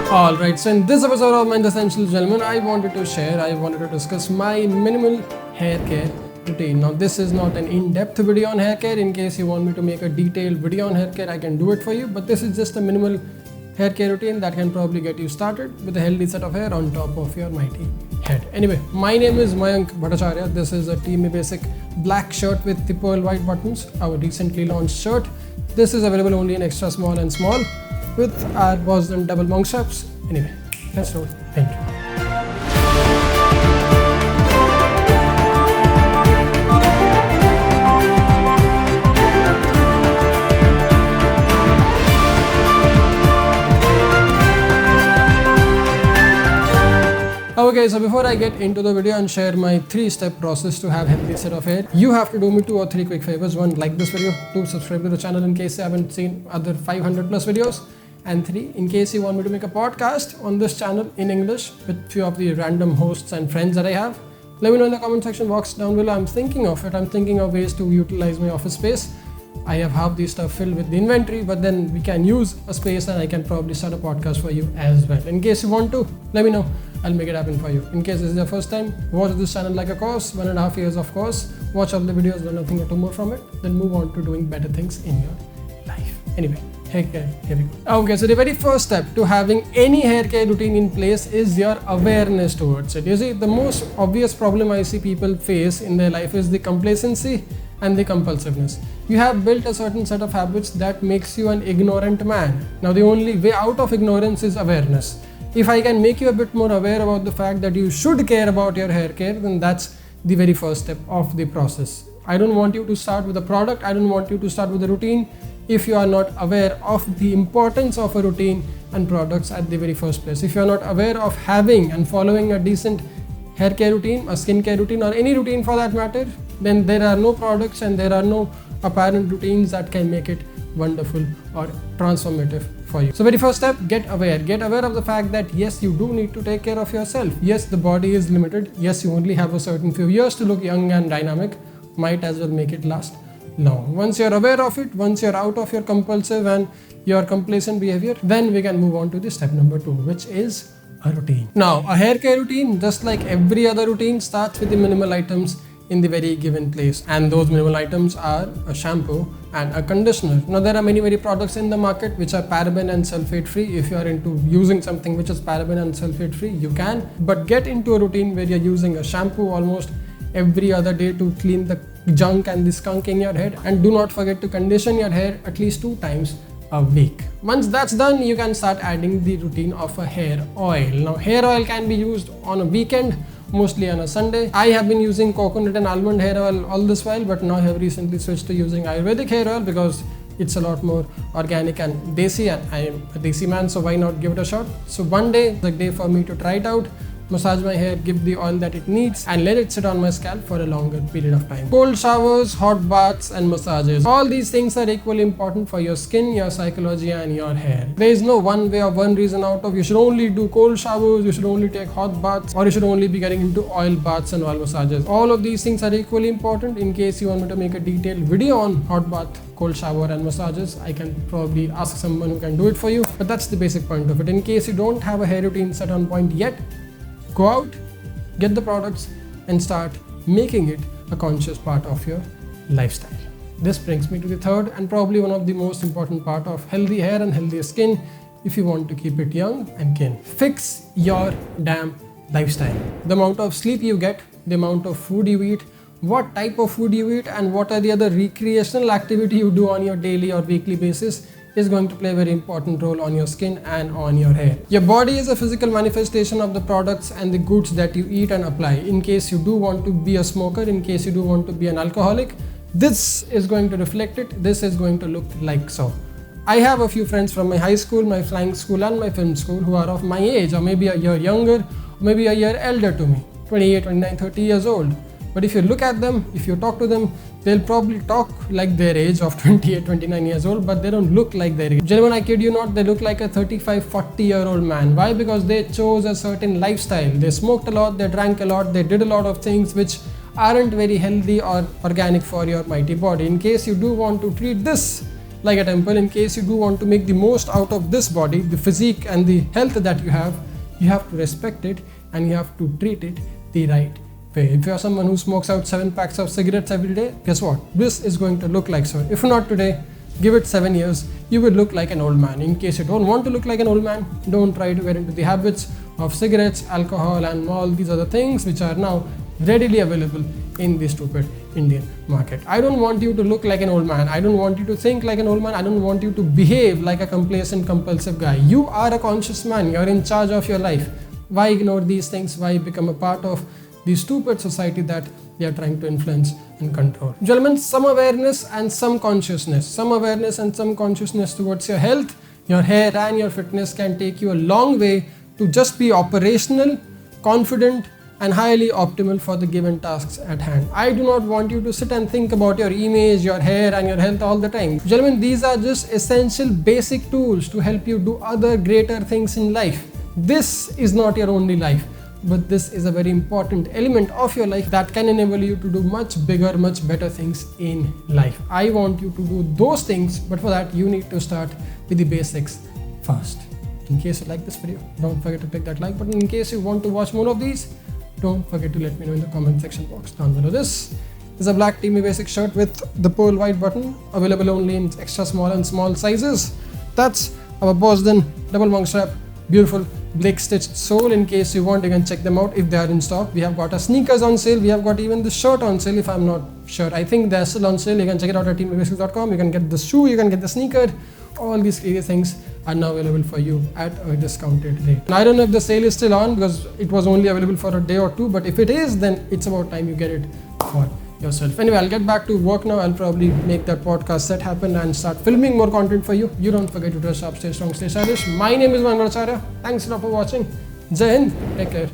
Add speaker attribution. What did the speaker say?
Speaker 1: Alright, so in this episode of Mind Essentials, gentlemen, I wanted to discuss my minimal hair care routine. Now, this is not an in-depth video on hair care. In case you want me to make a detailed video on hair care, I can do it for you. But this is just a minimal hair care routine that can probably get you started with a healthy set of hair on top of your mighty head. Anyway, my name is Mayank Bhattacharya. This is a Team Basic black shirt with the pearl white buttons, our recently launched shirt. This is available only in extra small and small with our Boston double monk straps. Anyway, let's roll. Thank you. Okay, so before I get into the video and share my 3-step process to have healthy set of hair, you have to do me 2 or 3 quick favors. 1, like this video. 2, subscribe to the channel in case you haven't seen other 500 plus videos. And 3, in case you want me to make a podcast on this channel in English with few of the random hosts and friends that I have, let me know in the comment section box down below. I'm thinking of it. I'm thinking of ways to utilize my office space. I have half the stuff filled with the inventory, but then we can use a space and I can probably start a podcast for you as well. In case you want to, let me know. I'll make it happen for you. In case this is your first time, watch this channel like a course, 1.5 years of course. Watch all the videos, learn a thing or two more from it, then move on to doing better things in your life. Anyway, hair care, here we go. Okay, so the very first step to having any hair care routine in place is your awareness towards it. You see, the most obvious problem I see people face in their life is the complacency and the compulsiveness. You have built a certain set of habits that makes you an ignorant man. Now, the only way out of ignorance is awareness. If I can make you a bit more aware about the fact that you should care about your hair care, then that's the very first step of the process. I don't want you to start with a product. I don't want you to start with a routine if you are not aware of the importance of a routine and products at the very first place. If you are not aware of having and following a decent hair care routine, a skincare routine, or any routine for that matter, then there are no products and there are no apparent routines that can make it wonderful or transformative for you. So very first step, get aware of the fact that yes, you do need to take care of yourself. Yes, the body is limited. Yes, you only have a certain few years to look young and dynamic. Might as well make it last long. Once you're aware of it, once you're out of your compulsive and your complacent behavior, then we can move on to the step number 2, which is a routine. Now, a hair care routine, just like every other routine, starts with the minimal items in the very given place, and those minimal items are a shampoo and a conditioner. Now, there are many products in the market which are paraben and sulfate free. If you are into using something which is paraben and sulfate free, you can, but get into a routine where you're using a shampoo almost every other day to clean the junk and the skunk in your head, and do not forget to condition your hair at least 2 times a week. Once that's done, you can start adding the routine of a hair oil. Now, hair oil can be used on a weekend, mostly on a Sunday. I have been using coconut and almond hair oil all this while, but now I have recently switched to using Ayurvedic hair oil because it's a lot more organic and desi, and I am a desi man, so why not give it a shot? So one day, the day for me to try it out, massage my hair, give the oil that it needs, and let it sit on my scalp for a longer period of time. Cold showers, hot baths, and massages. All these things are equally important for your skin, your psychology, and your hair. There is no one way or one reason out of you should only do cold showers, you should only take hot baths, or you should only be getting into oil baths and oil massages. All of these things are equally important. In case you want me to make a detailed video on hot bath, cold shower, and massages, I can probably ask someone who can do it for you. But that's the basic point of it. In case you don't have a hair routine set on point yet, go out, get the products, and start making it a conscious part of your lifestyle. This brings me to the third and probably one of the most important part of healthy hair and healthy skin if you want to keep it young and kin. Fix your damn lifestyle. The amount of sleep you get, the amount of food you eat, what type of food you eat, and what are the other recreational activity you do on your daily or weekly basis is going to play a very important role on your skin and on your hair. Your body is a physical manifestation of the products and the goods that you eat and apply. In case you do want to be a smoker, in case you do want to be an alcoholic, this is going to reflect it. This is going to look like so. I have a few friends from my high school, my flying school, and my film school who are of my age, or maybe a year younger, or maybe a year elder to me, 28, 29, 30 years old. But if you look at them, if you talk to them, they'll probably talk like their age of 28, 29 years old, but they don't look like their age. Gentlemen, I kid you not, they look like a 35, 40-year-old man. Why? Because they chose a certain lifestyle. They smoked a lot, they drank a lot, they did a lot of things which aren't very healthy or organic for your mighty body. In case you do want to treat this like a temple. In case you do want to make the most out of this body, the physique and the health that you have to respect it and you have to treat it the right way. If you are someone who smokes out 7 packs of cigarettes every day, guess what? This is going to look like so. If not today, give it 7 years, you will look like an old man. In case you don't want to look like an old man, don't try to get into the habits of cigarettes, alcohol and all these other things which are now readily available in the stupid Indian market. I don't want you to look like an old man. I don't want you to think like an old man. I don't want you to behave like a complacent, compulsive guy. You are a conscious man. You're in charge of your life. Why ignore these things? Why become a part of the stupid society that they are trying to influence and control? Gentlemen, some awareness and some consciousness. Some awareness and some consciousness towards your health, your hair and your fitness can take you a long way to just be operational, confident and highly optimal for the given tasks at hand. I do not want you to sit and think about your image, your hair and your health all the time. Gentlemen, these are just essential basic tools to help you do other greater things in life. This is not your only life, but this is a very important element of your life that can enable you to do much bigger, much better things in life. I want you to do those things, but for that you need to start with the basics first. In case you like this video, don't forget to click that like button. In case you want to watch more of these, don't forget to let me know in the comment section box down below. This is a black Teamy Basics shirt with the pearl white button, available only in extra small and small sizes. That's our Boston double monk strap, beautiful Blake stitched sole. In case you want, you can check them out if they are in stock. We have got our sneakers on sale. We have got even the shirt on sale, if I'm not sure. I think they're still on sale. You can check it out at teamybasics.com. You can get the shoe, you can get the sneaker. All these things are now available for you at a discounted rate. And I don't know if the sale is still on because it was only available for a day or two, but if it is, then it's about time you get it for yourself. Anyway, I'll get back to work now. I'll probably make that podcast set happen and start filming more content for you. You don't forget to dress up, stay strong, stay stylish. My name is Mangal Acharya. Thanks a lot for watching. Jai Hind. Take care.